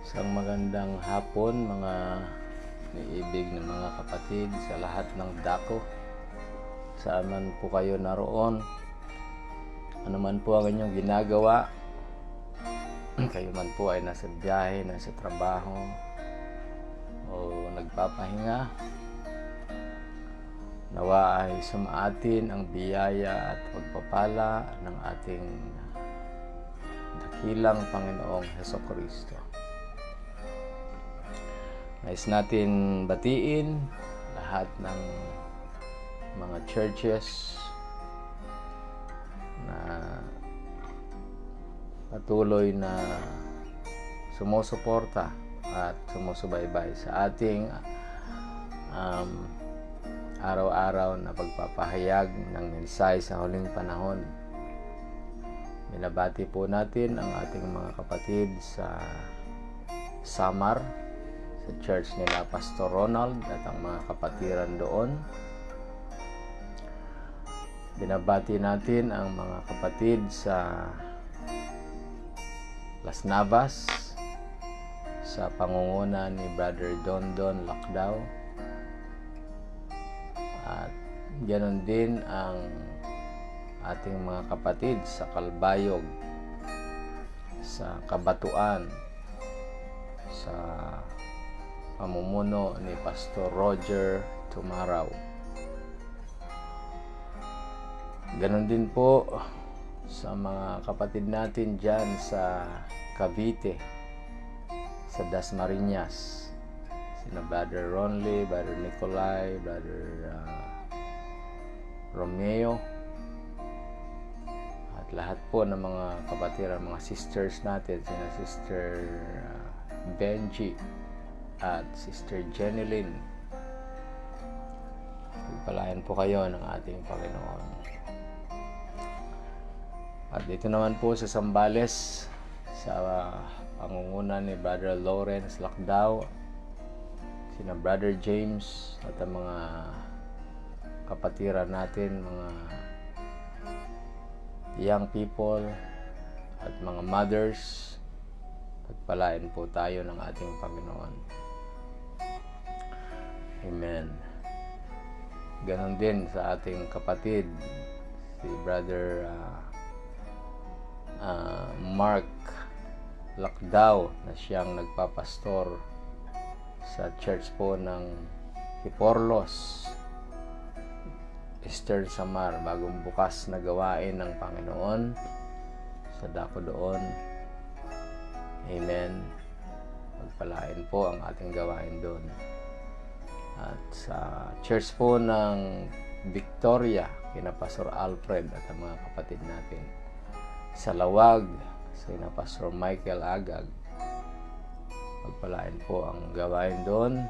Isang magandang hapon mga niibig na mga kapatid sa lahat ng dako. Saan man po kayo naroon, ano man po ang inyong ginagawa, kayo man po ay nasa biyahe, nasa trabaho, o nagpapahinga, nawa ay sumaatin ang biyaya at pagpapala ng ating dakilang Panginoong Hesukristo. Nais natin batiin lahat ng mga churches na patuloy na sumusuporta at sumusubaybay sa ating araw-araw na pagpapahayag ng mensahe sa huling panahon. Binabati po natin ang ating mga kapatid sa Samar, sa church nila Pastor Ronald at ang mga kapatiran doon. Binabati natin ang mga kapatid sa Las Navas sa pangunguna ni Brother Dondon Lacdao, at ganoon din ang ating mga kapatid sa Kalbayog, sa Kabatuan, sa pamumuno ni Pastor Roger Tumaraw. Ganon din po sa mga kapatid natin dyan sa Cavite, sa Dasmariñas, sina Brother Ronly, Brother Nicolay, Brother Romeo, at lahat po ng mga kapatiran, mga sisters natin, sina Sister Benji at Sister Jeneline. Pagpalain po kayo ng ating Panginoon. At dito naman po sa Zambales, sa pangunguna ni Brother Lawrence Lacdao, sina Brother James at ang mga kapatiran natin, mga young people at mga mothers, pagpalain po tayo ng ating Panginoon. Amen. Ganon din sa ating kapatid, si Brother Mark Lacdao, na siyang nagpapastor sa church po ng Hiporlos, Eastern Samar, bagong bukas na gawain ng Panginoon sa dako doon. Amen. Pagpalain po ang ating gawain doon. At sa church po ng Victoria, kina Pastor Alfred at ang mga kapatid natin. Sa Lawag, sina Pastor Michael Agag. Pagpalain po ang gawain doon.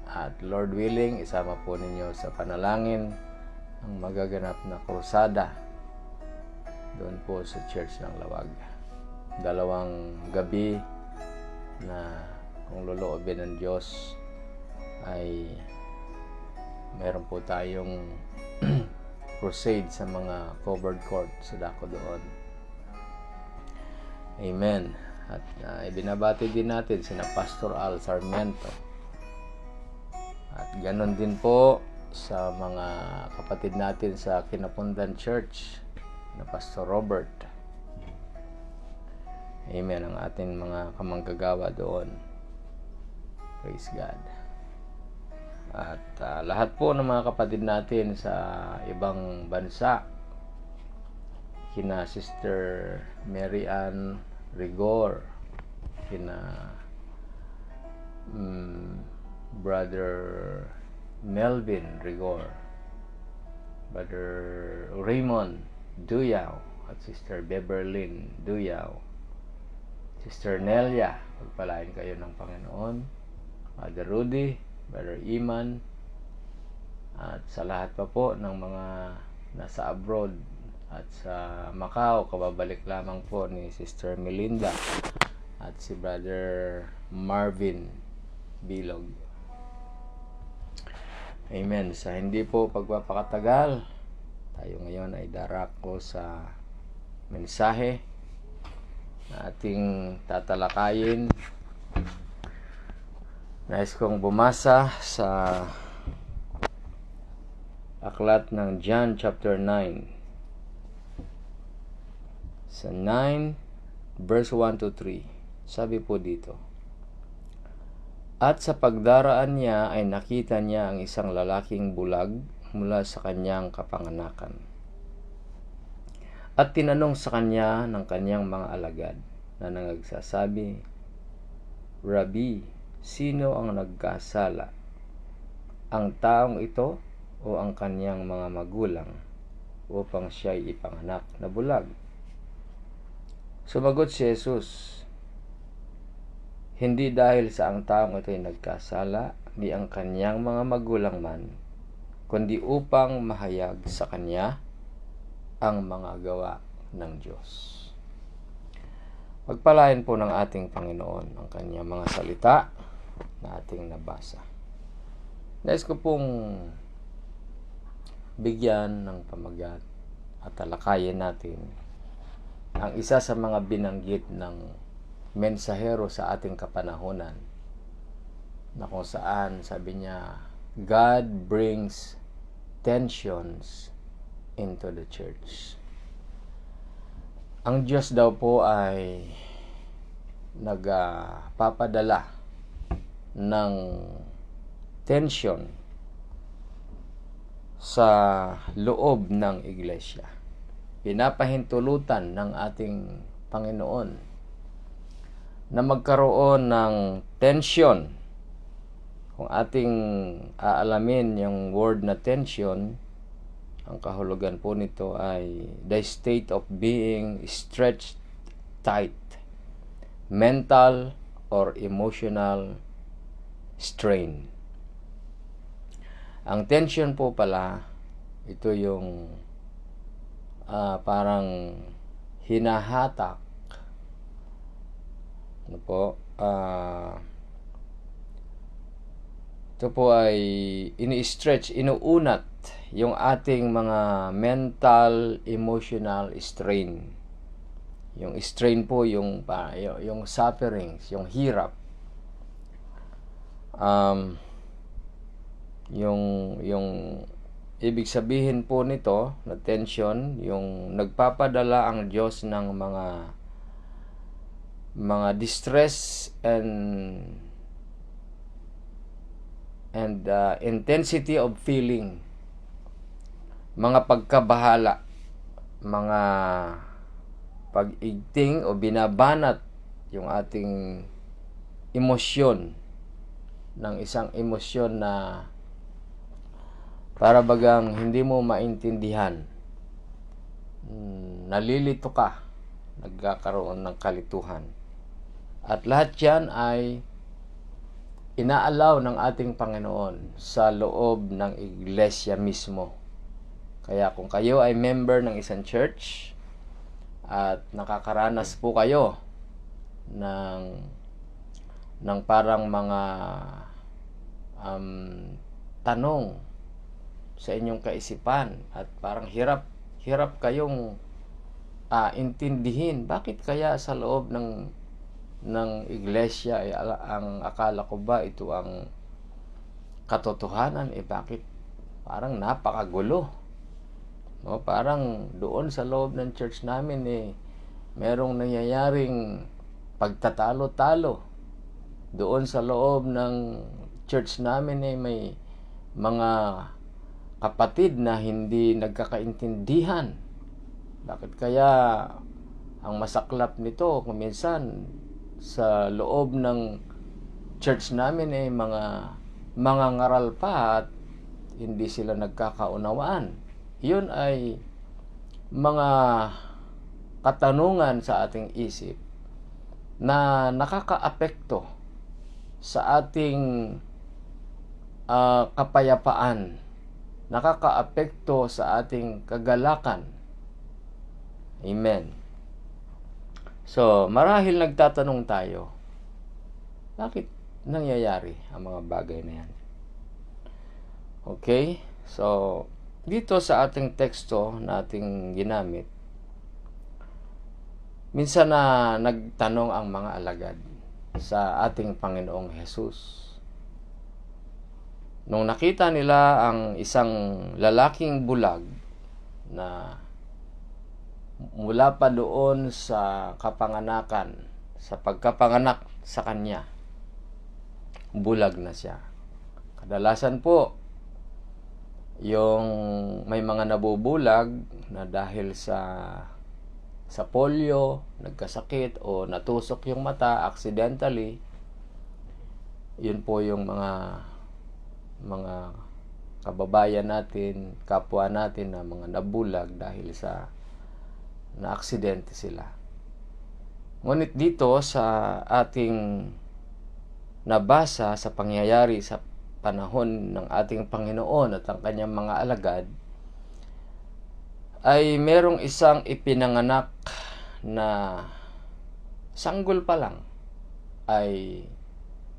At Lord willing, isama po ninyo sa panalangin ang magaganap na krusada doon po sa church ng Lawag. 2 gabi na kung loloobin ng Diyos ay meron po tayong crusade sa mga covered court sa dako doon. Amen. At ibinabati din natin sina Pastor Al Sarmiento. At ganon din po sa mga kapatid natin sa Kinapundan Church na Pastor Robert. Amen. Ang ating mga kamanggagawa doon. Praise God. At lahat po ng mga kapatid natin sa ibang bansa, kina Sister Mary Ann Rigor, kina Brother Melvin Rigor, Brother Raymond Duyaw, at Sister Beverlyn Duyaw, Sister Nelia, pagpalain kayo ng Panginoon, Brother Rudy, Brother Iman, at sa lahat pa po ng mga nasa abroad at sa Macau, kababalik lamang po ni Sister Melinda at si Brother Marvin Bilog. Amen. Sa hindi po pagpapakatagal, tayo ngayon ay darako sa mensahe na ating tatalakayin Nais kong bumasa sa aklat ng John chapter 9. Sa 9 verse 1 to 3. Sabi po dito, "At sa pagdaraan niya ay nakita niya ang isang lalaking bulag mula sa kanyang kapanganakan. At tinanong sa kanya ng kanyang mga alagad na nagsasabi, 'Rabbi, sino ang nagkasala? Ang taong ito o ang kanyang mga magulang upang siya'y ipanganak na bulag?' Sumagot si Jesus, 'Hindi dahil sa ang taong ito ay nagkasala, di ang kanyang mga magulang man, kundi upang mahayag sa kanya ang mga gawa ng Diyos." Pagpalain po ng ating Panginoon ang kanyang mga salita na ating nabasa. Nais ko pong bigyan ng pamagat at talakayin natin ang isa sa mga binanggit ng mensahero sa ating kapanahunan, na kung saan sabi niya, God brings tensions into the church. Ang Diyos daw po ay nagpapadala ng tension sa loob ng iglesia. Pinapahintulutan ng ating Panginoon na magkaroon ng tension. Kung ating aalamin yung word na tension, ang kahulugan po nito ay the state of being stretched tight, mental or emotional strain. Ang tension po pala, ito yung parang hinahatak, ano po, ito po ay ini-stretch, inuunat yung ating mga mental, emotional strain. Yung strain po, yung sufferings, yung hirap. Yung ibig sabihin po nito na tension, yung nagpapadala ang Diyos ng mga distress and intensity of feeling, mga pagkabahala, mga pag-igting o binabanat yung ating emosyon, ng isang emosyon na para bagang hindi mo maintindihan, nalilito ka, nagkakaroon ng kalituhan. At lahat yan ay inaalaw ng ating Panginoon sa loob ng iglesia mismo. Kaya kung kayo ay member ng isang church at nakakaranas po kayo ng parang mga tanong sa inyong kaisipan at parang hirap kayong intindihin, bakit kaya sa loob ng iglesia ay ang akala ko ba ito ang katotohanan, bakit parang napakagulo, no? Parang doon sa loob ng church namin merong nangyayaring pagtatalo-talo. Doon sa loob ng church namin may mga kapatid na hindi nagkakaintindihan. Bakit kaya ang masaklap nito kung minsan sa loob ng church namin mga ngaral pa at hindi sila nagkakaunawaan. Yun ay mga katanungan sa ating isip na nakakaapekto sa ating kapayapaan, nakakaapekto sa ating kagalakan. Amen. So, marahil nagtatanong tayo, bakit nangyayari ang mga bagay na yan? Okay? So, dito sa ating teksto na ating ginamit, minsan na nagtanong ang mga alagad sa ating Panginoong Jesus, Nung nakita nila ang isang lalaking bulag na mula pa doon sa kapanganakan, sa pagkapanganak sa kanya, bulag na siya. Kadalasan po, yung may mga nabubulag na dahil sa polio, nagkasakit o natusok yung mata accidentally, yun po yung mga kababayan natin, kapwa natin na mga nabulag dahil sa na-aksidente sila. Ngunit dito sa ating nabasa sa pangyayari sa panahon ng ating Panginoon at ang kanyang mga alagad, ay merong isang ipinanganak na sanggol pa lang ay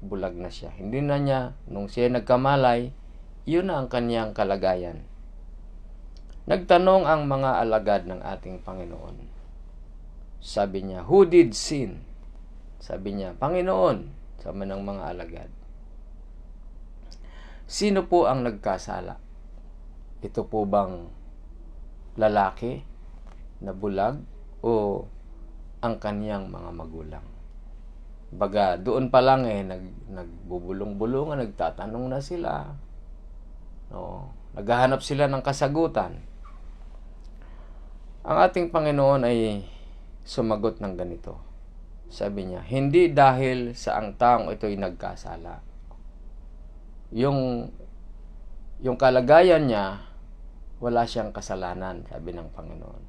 bulag na siya. Hindi na niya, nung siya nagkamalay, yun na ang kanyang kalagayan. Nagtanong ang mga alagad ng ating Panginoon. Sabi niya, "Who did sin?" Sabi niya, "Panginoon," sabi ng mga alagad. "Sino po ang nagkasala? Ito po bang lalaki na bulag o ang kaniyang mga magulang?" Baga, doon pa lang nagbubulong-bulungan, nagtatanong na sila. No, naghahanap sila ng kasagutan. Ang ating Panginoon ay sumagot ng ganito. Sabi niya, hindi dahil sa ang taong ito'y nagkasala. Yung kalagayan niya, wala siyang kasalanan, sabi ng Panginoon.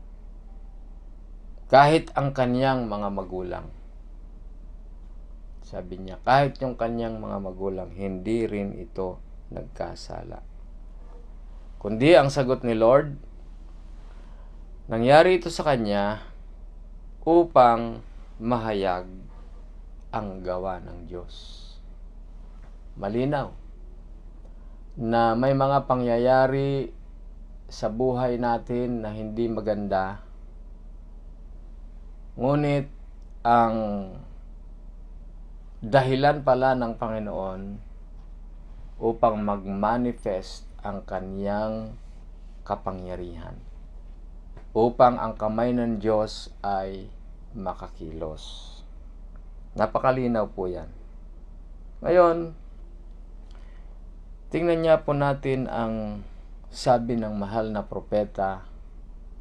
Kahit ang kaniyang mga magulang. Sabi niya, kahit yung kaniyang mga magulang, hindi rin ito nagkasala. Kundi ang sagot ni Lord, nangyari ito sa kanya upang mahayag ang gawa ng Diyos. Malinaw na may mga pangyayari sa buhay natin na hindi maganda, ngunit ang dahilan pala ng Panginoon upang mag-manifest ang kaniyang kapangyarihan, upang ang kamay ng Diyos ay makakilos. Napakalinaw po yan. Ngayon, tingnan niya po natin ang sabi ng mahal na propeta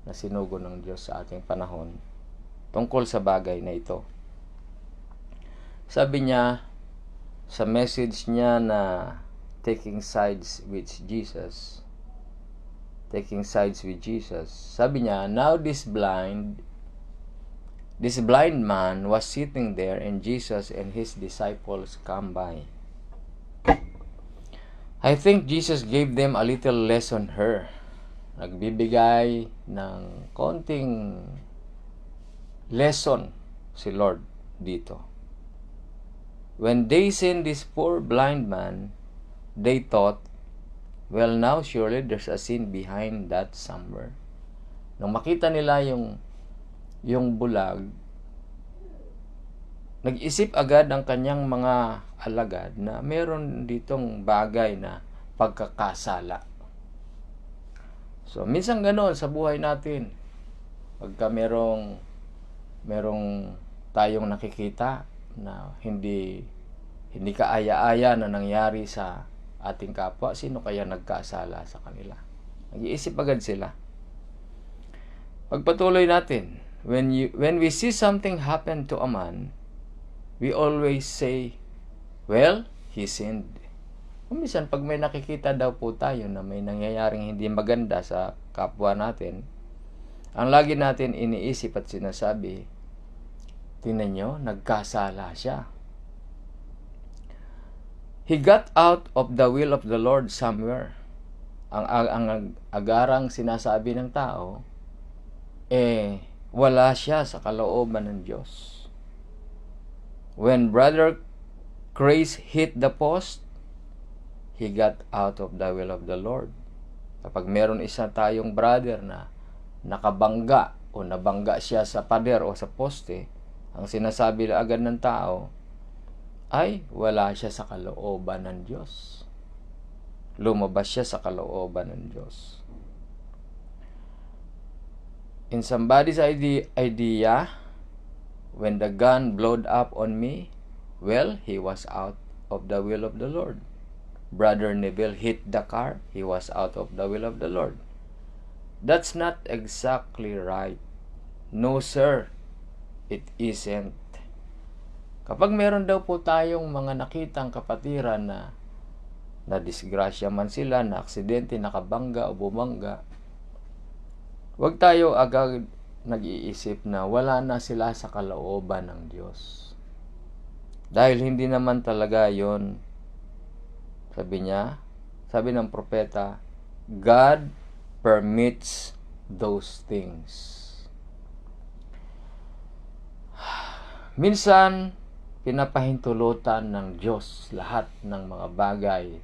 na sinugo ng Diyos sa ating panahon tungkol sa bagay na ito. Sabi niya sa message niya na taking sides with Jesus, sabi niya, now this blind man was sitting there, and Jesus and his disciples come by. I think Jesus gave them a little lesson here. Nagbibigay ng konting lesson si Lord dito. When they seen this poor blind man, they thought, well, now surely there's a sin behind that somewhere. Nung makita nila yung bulag, nag-isip agad ang kanyang mga alagad na meron ditong bagay na pagkakasala. So, minsan ganoon sa buhay natin. Pagka merong tayong nakikita na hindi kaaya-aya na nangyari sa ating kapwa, sino kaya nagkasala sa kanila? Nag-iisip agad sila. Pagpatuloy natin, when we see something happen to a man, we always say, well, he sinned. Minsan, pag may nakikita daw po tayo na may nangyayaring hindi maganda sa kapwa natin, ang lagi natin iniisip at sinasabi, tingnan nyo, nagkasala siya. He got out of the will of the Lord somewhere. Ang agarang sinasabi ng tao, wala siya sa kalooban ng Diyos. When Brother Grace hit the post, he got out of the will of the Lord. Kapag meron isa tayong brother na nakabangga o nabangga siya sa pader o sa poste, ang sinasabi agad ng tao ay wala siya sa kalooban ng Diyos. lumabas siya sa kalooban ng Diyos. In somebody's idea, when the gun blowed up on me, well, he was out of the will of the Lord. Brother Neville hit the car, he was out of the will of the Lord. That's not exactly right. No, sir, it isn't. Kapag meron daw po tayong mga nakitang kapatiran na disgrasya man sila, na aksidente, nakabangga o bumangga, huwag tayo agad nag-iisip na wala na sila sa kalooban ng Diyos. Dahil hindi naman talaga yon. Sabi ng propeta, God permits those things. Minsan, pinapahintulutan ng Diyos lahat ng mga bagay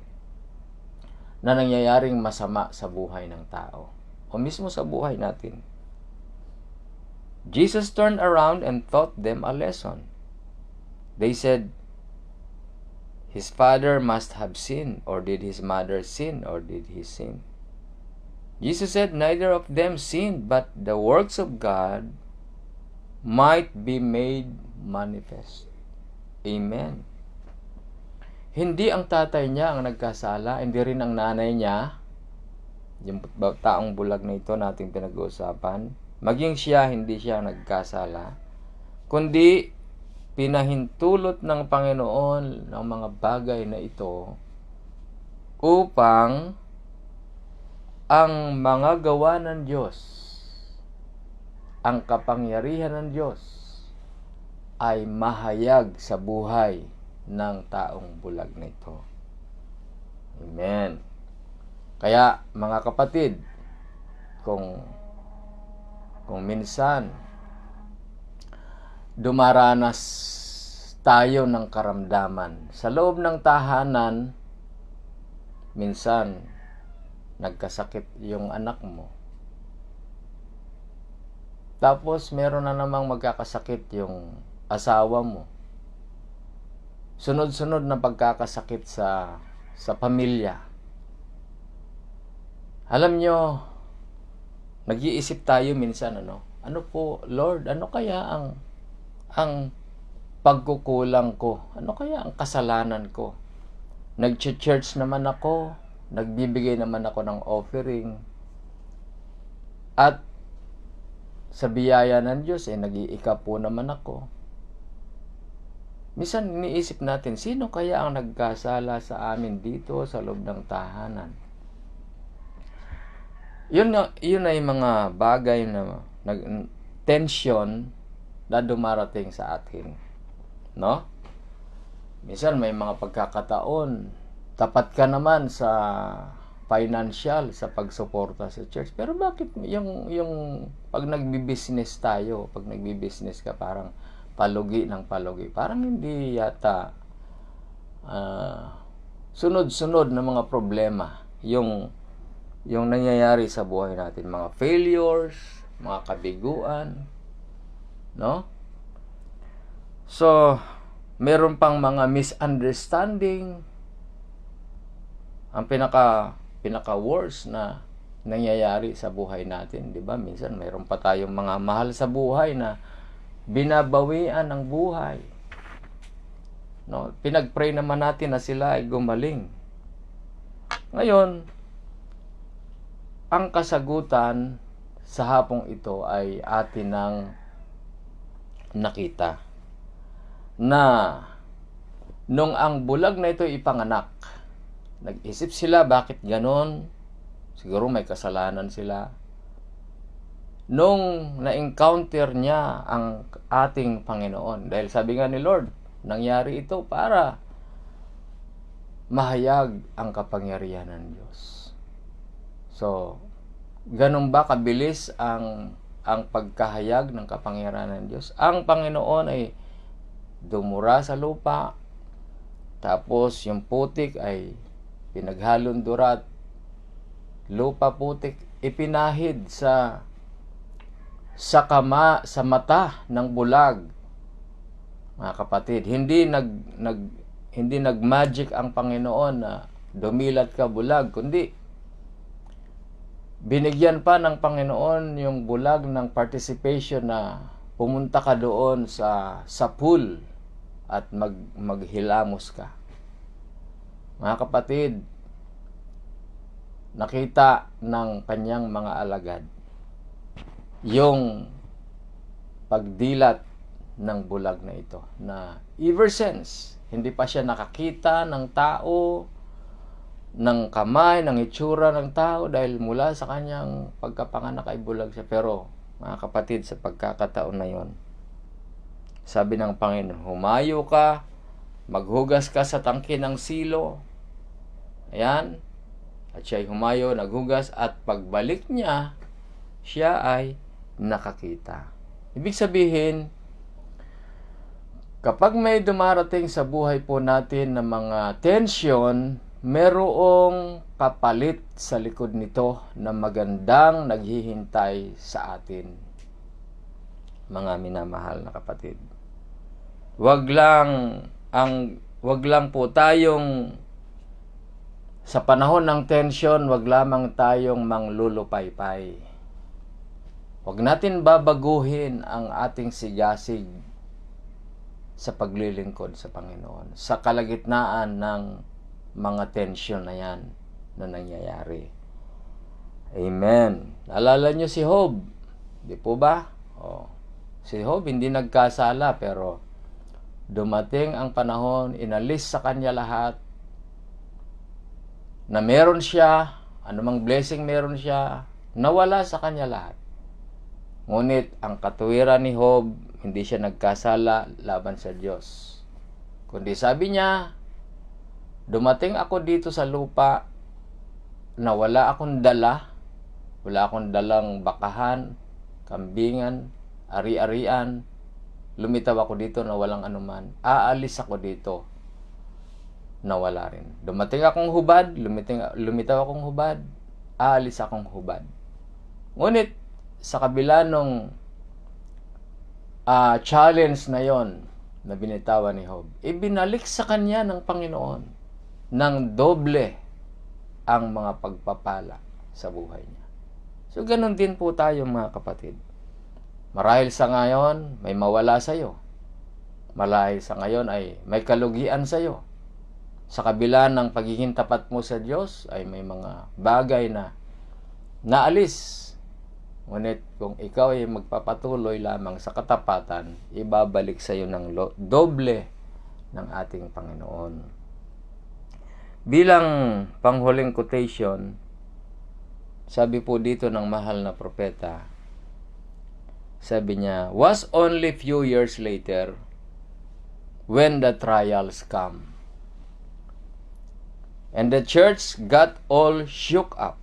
na nangyayaring masama sa buhay ng tao o mismo sa buhay natin. Jesus turned around and taught them a lesson. They said, his father must have sinned, or did his mother sin, or did he sin? Jesus said, neither of them sinned, but the works of God might be made manifest. Amen. Hindi ang tatay niya ang nagkasala, hindi rin ang nanay niya, yung taong bulag na ito nating pinag-uusapan, maging siya, hindi siya nagkasala, kundi pinahintulot ng Panginoon ng mga bagay na ito upang ang mga gawa ng Diyos, ang kapangyarihan ng Diyos ay mahayag sa buhay ng taong bulag na ito. Amen. Kaya mga kapatid, kung minsan dumaranas tayo ng karamdaman sa loob ng tahanan, minsan nagkasakit yung anak mo, tapos meron na namang magkakasakit yung asawa mo, sunod-sunod na pagkakasakit sa pamilya. Alam nyo, nag-iisip tayo minsan, ano po, Lord, ano kaya ang pagkukulang ko? Ano kaya ang kasalanan ko? Nag-church naman ako, nagbibigay naman ako ng offering, at sa biyaya ng Diyos, nag-iikapo naman ako. Minsan iniisip natin, sino kaya ang nagkasala sa amin dito sa loob ng tahanan? Yun ay mga bagay na tension na dumarating sa atin. No? Minsan may mga pagkakataon, tapat ka naman sa financial, sa pagsuporta sa church. Pero bakit yung pag nagbi-business tayo, pag nagbi-business ka, parang palugi ng palugi. Parang hindi yata sunod-sunod na mga problema yung nangyayari sa buhay natin, mga failures, mga kabiguan, no? So, meron pang mga misunderstanding. Ang pinaka worst na nangyayari sa buhay natin, 'di ba? Minsan meron pa tayong mga mahal sa buhay na binabawian ng buhay. No, pinag-pray naman natin na sila ay gumaling. Ngayon, ang kasagutan sa hapong ito ay atin nang nakita na nung ang bulag na ito ipanganak, nag-isip sila, bakit ganon? Siguro may kasalanan sila. Nung na-encounter niya ang ating Panginoon, dahil sabi nga ni Lord, nangyari ito para mahayag ang kapangyarihan ng Diyos. So, ganun ba kabilis ang pagkahayag ng kapangyarihan ng Diyos? Ang Panginoon ay dumura sa lupa, tapos yung putik ay pinaghalon durat, lupa putik, ipinahid sa mata ng bulag. Mga kapatid, hindi nag-magic ang Panginoon na dumilat ka bulag, kundi binigyan pa ng Panginoon yung bulag ng participation na pumunta ka doon sa pool at maghilamos ka. Mga kapatid, nakita ng kanyang mga alagad yung pagdilat ng bulag na ito, na ever since hindi pa siya nakakita ng tao, ng kamay, ng itsura ng tao, dahil mula sa kanyang pagkapanganak ay bulag siya. Pero mga kapatid, sa pagkakataon na yon, sabi ng Panginoon, humayo ka, maghugas ka sa tangke ng silo. Ayan. At siya ay humayo, naghugas, at pagbalik niya, siya ay nakakita. Ibig sabihin, kapag may dumarating sa buhay po natin na mga tension, merong kapalit sa likod nito na magandang naghihintay sa atin. Mga minamahal na kapatid, wag lang po tayong sa panahon ng tension, wag lamang tayong manglulupaypay. Wag natin babaguhin ang ating sigasig sa paglilingkod sa Panginoon sa kalagitnaan ng mga tension na yan na nangyayari. Amen. Naalala nyo si Job? Di po ba? Si Job hindi nagkasala, pero dumating ang panahon, inalis sa kanya lahat, na meron siya, anumang blessing meron siya, nawala sa kanya lahat. Ngunit ang katuwiran ni Job, hindi siya nagkasala laban sa Diyos. Kundi sabi niya, dumating ako dito sa lupa na wala akong dalang bakahan, kambingan, ari-arian. Lumitaw ako dito na walang anuman. Aalis ako dito na wala rin. Dumating akong hubad, lumitaw akong hubad, aalis akong hubad. Ngunit sa kabila nung challenge na yon na binitawan ni Job, ibinalik sa kanya ng Panginoon ng doble ang mga pagpapala sa buhay niya. So, ganun din po tayo mga kapatid. Marahil sa ngayon, may mawala sa iyo. Marahil sa ngayon ay may kalugian sa iyo. Sa kabila ng pagiging tapat mo sa Diyos, ay may mga bagay na naalis. Ngunit kung ikaw ay magpapatuloy lamang sa katapatan, ibabalik sa iyo ng doble ng ating Panginoon. Bilang panghuling quotation, sabi po dito ng mahal na propeta, sabi niya, was only few years later when the trials come. And the church got all shook up,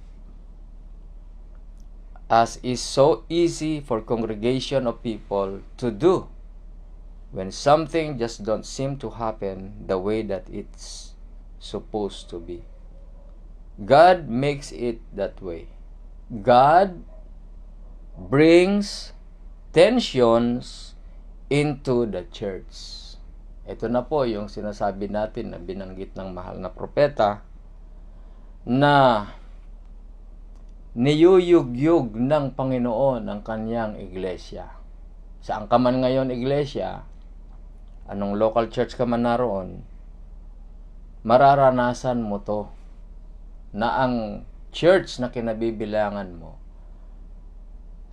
as is so easy for congregation of people to do when something just don't seem to happen the way that it's supposed to be. God makes it that way. God brings tensions into the church. Ito na po yung sinasabi natin na binanggit ng mahal na propeta na niyuyugyug ng Panginoon ang kanyang iglesia. Saan ka man ngayon iglesia, anong local church ka man naroon, mararanasan mo to na ang church na kinabibilangan mo,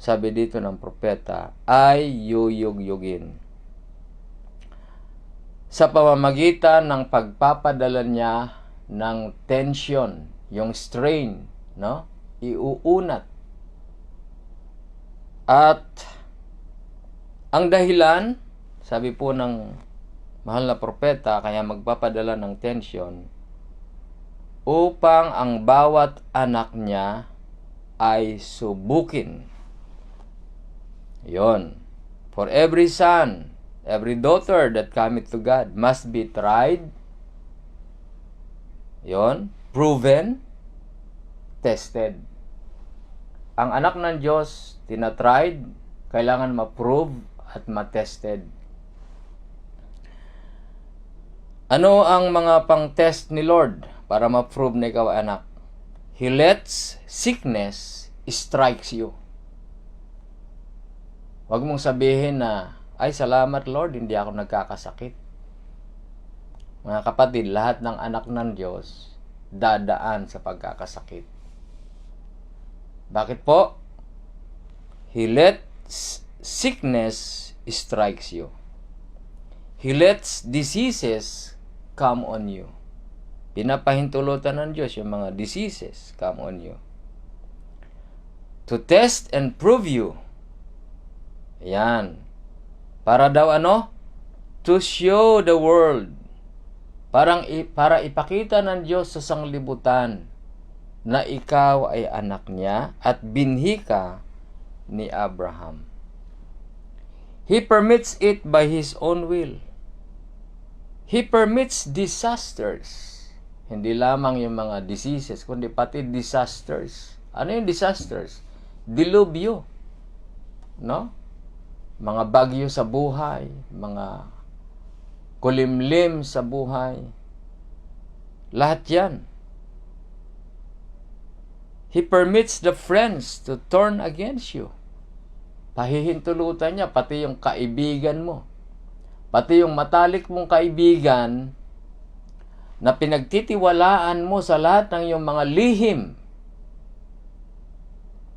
sabi dito ng propeta, ay yuyugyugin sa pamamagitan ng pagpapadala niya ng tension, yung strain, no? Iuunat. At ang dahilan, sabi po ng mahal na propeta, kaya magpapadala ng tension, upang ang bawat anak niya ay subukin. Yon. For every son, every daughter that cometh to God must be tried, yon, proven, tested. Ang anak ng Diyos, tinatried, kailangan ma-prove at ma-tested. Ano ang mga pang-test ni Lord para ma-prove na ikaw ay anak. He lets sickness strikes you. Huwag mong sabihin na, ay salamat Lord, hindi ako nagkakasakit. Mga kapatid, lahat ng anak ng Diyos dadaan sa pagkakasakit. Bakit po? He lets sickness strikes you. He lets diseases come on you. Pinapahintulutan ng Diyos yung mga diseases come on you. To test and prove you. Ayan. Para daw ano? To show the world. Para ipakita ng Diyos sa sanglibutan na ikaw ay anak niya at binhi ka ni Abraham. He permits it by His own will. He permits disasters. Hindi lamang yung mga diseases, kundi pati disasters. Ano yung disasters? Dilubyo. No? Mga bagyo sa buhay, mga kulimlim sa buhay. Lahat yan. He permits the friends to turn against you. Pahihintulutan niya, pati yung kaibigan mo. Pati yung matalik mong kaibigan na pinagtitiwalaan mo sa lahat ng iyong mga lihim.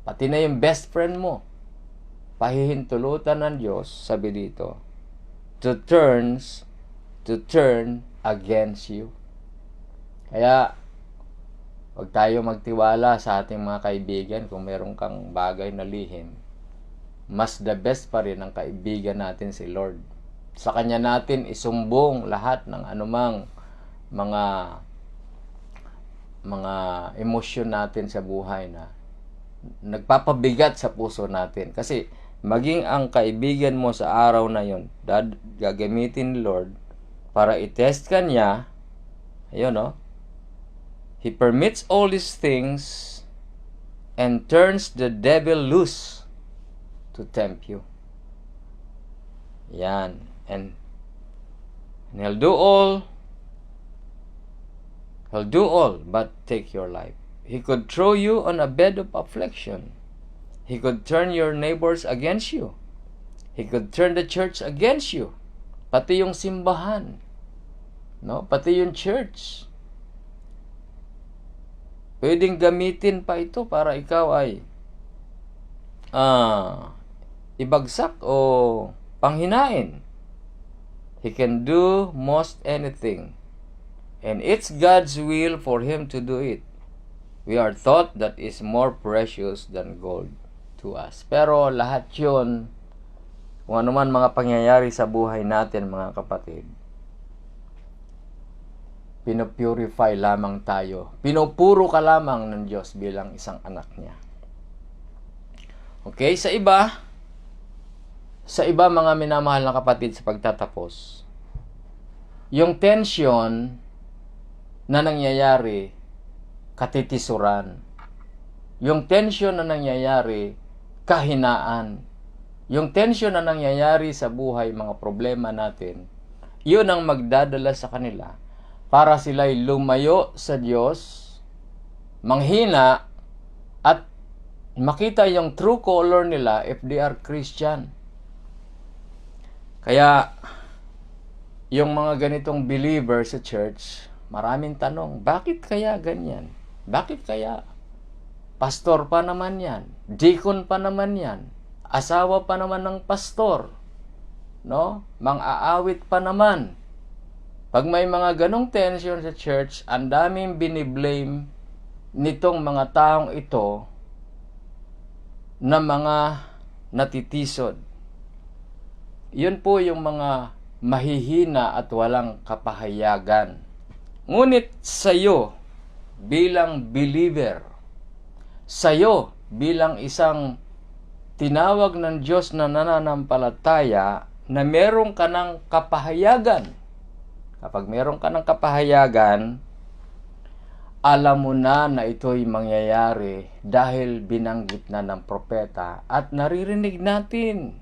Pati na yung best friend mo. Pahihintulutan ng Diyos, sabi dito, to turn against you. Kaya, huwag tayo magtiwala sa ating mga kaibigan kung meron kang bagay na lihim. Mas the best pa rin ang kaibigan natin si Lord. Sa Kanya natin isumbong lahat ng anumang mga emosyon natin sa buhay na nagpapabigat sa puso natin. Kasi maging ang kaibigan mo sa araw na yon, gagamitin ni Lord para i-test ka niya. Ayun, no? He permits all these things and turns the devil loose to tempt you. Yan. And He'll do all but take your life. He could throw you on a bed of affliction. He could turn your neighbors against you. He could turn the church against you. Pati yung simbahan. No? Pati yung church. Pwedeng gamitin pa ito para ikaw ay ibagsak o panghinain. He can do most anything. And it's God's will for Him to do it. We are taught that is more precious than gold to us. Pero lahat yun, kung ano man mga pangyayari sa buhay natin, mga kapatid, pinupurify lamang tayo. Pinupuro ka lamang ng Diyos bilang isang anak niya. Okay, sa iba mga minamahal na kapatid, sa pagtatapos, yung tension na nangyayari, katitisuran. Yung tension na nangyayari, kahinaan. Yung tension na nangyayari sa buhay, mga problema natin, yun ang magdadala sa kanila para sila'y lumayo sa Diyos, manghina, at makita yung true color nila if they are Christian. Kaya, yung mga ganitong believers sa church, maraming tanong, bakit kaya ganyan? Bakit kaya pastor pa naman yan? Deacon pa naman yan? Asawa pa naman ng pastor? No? Mang-aawit pa naman. Pag may mga ganong tension sa church, ang daming biniblame nitong mga taong ito na mga natitisod. Yun po yung mga mahihina at walang kapahayagan. Ngunit sa'yo bilang believer, sa'yo bilang isang tinawag ng Diyos na nananampalataya, na meron ka ng kapahayagan. Kapag meron ka ng kapahayagan, alam mo na ito'y mangyayari dahil binanggit na ng propeta at naririnig natin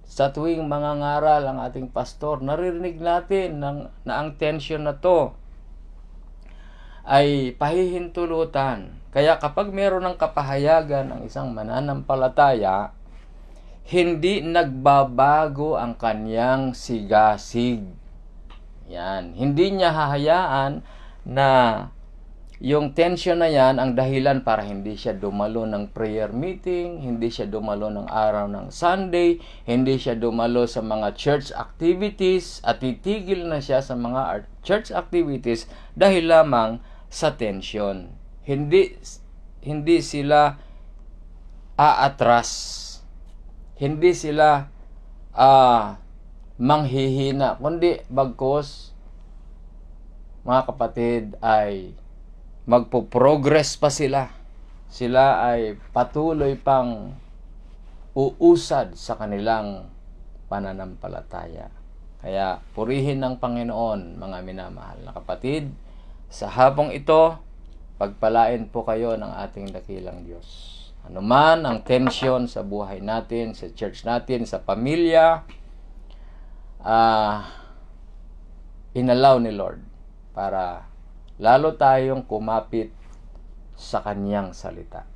sa tuwing mangangaral ang ating pastor, naririnig natin na ang tension na to ay pahihintulutan. Kaya kapag meron ng kapahayagan ang isang mananampalataya, hindi nagbabago ang kanyang sigasig. Yan. Hindi niya hahayaan na yung tension na yan ang dahilan para hindi siya dumalo ng prayer meeting, hindi siya dumalo ng araw ng Sunday, hindi siya dumalo sa mga church activities at titigil na siya sa mga church activities dahil lamang sa tension. Hindi sila aatras. Hindi sila manghihina, kundi bagkus mga kapatid ay magpo-progress pa sila. Sila ay patuloy pang uusad sa kanilang pananampalataya. Kaya purihin ng Panginoon, mga minamahal na kapatid. Sa hapong ito, pagpalain po kayo ng ating dakilang Diyos. Anuman ang tension sa buhay natin, sa church natin, sa pamilya, inalaw ni Lord para lalo tayong kumapit sa Kanyang salita.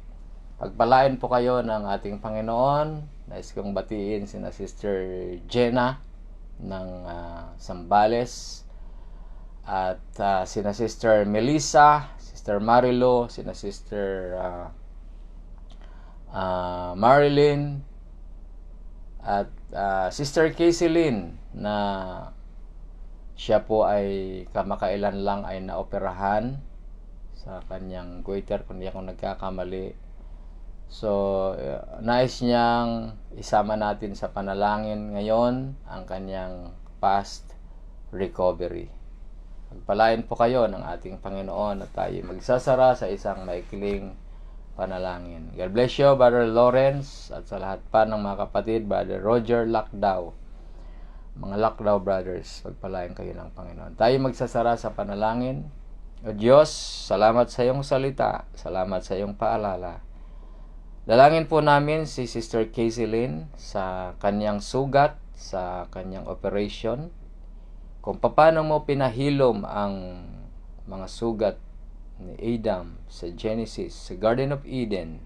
Pagpalain po kayo ng ating Panginoon. Nais kong batiin sina Sister Jenna ng Zambales at sina Sister Melissa, Sister Marilo, sina Sister Marilyn at Sister Kayselyn na siya po ay kamakailan lang ay naoperahan sa kanyang goiter, kung di ako nagkakamali. So, nais niyang isama natin sa panalangin ngayon ang kanyang fast recovery. Pagpalain po kayo ng ating Panginoon at tayo magsasara sa isang maikling panalangin. God bless you, Brother Lawrence, at sa lahat pa ng mga kapatid, Brother Roger Lakdaw. Mga Lakdaw brothers, pagpalain kayo ng Panginoon. Tayo magsasara sa panalangin. O Diyos, salamat sa iyong salita. Salamat sa iyong paalala. Dalangin po namin si Sister Kayselyn sa kanyang sugat, sa kanyang operation. Kung paano mo pinahilom ang mga sugat ni Adam sa Genesis, sa Garden of Eden.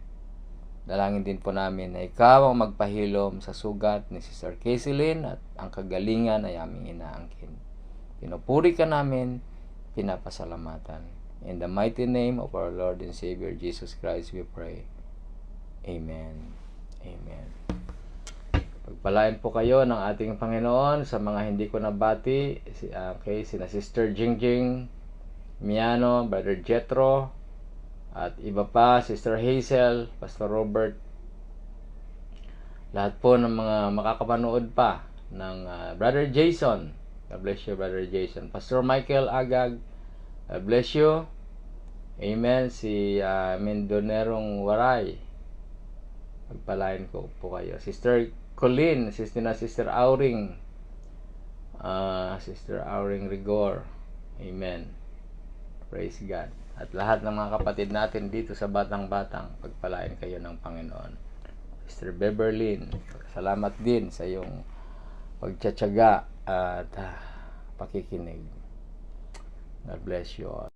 Dalangin din po namin na ikaw ang magpahilom sa sugat ni Sister Kayselyn at ang kagalingan ay aming inaangkin. Pinupuri ka namin, pinapasalamatan. In the mighty name of our Lord and Savior Jesus Christ we pray. Amen. Amen. Pagpalain po kayo ng ating Panginoon. Sa mga hindi ko nabati, sina Sister Jingjing Miano, Brother Jetro, at iba pa, Sister Hazel, Pastor Robert, lahat po ng mga makakapanood pa ng Brother Jason. God bless you, Brother Jason. Pastor Michael Agag, God bless you. Amen. Si Mendonerong Waray, pagpalain ko po kayo. Sister Colleen, Sister Auring, Sister Auring Rigor. Amen. Praise God. At lahat ng mga kapatid natin dito sa Batang-Batang, pagpalain kayo ng Panginoon. Sister Beverlyn, salamat din sa iyong pagtsatsaga at pakikinig. God bless you all.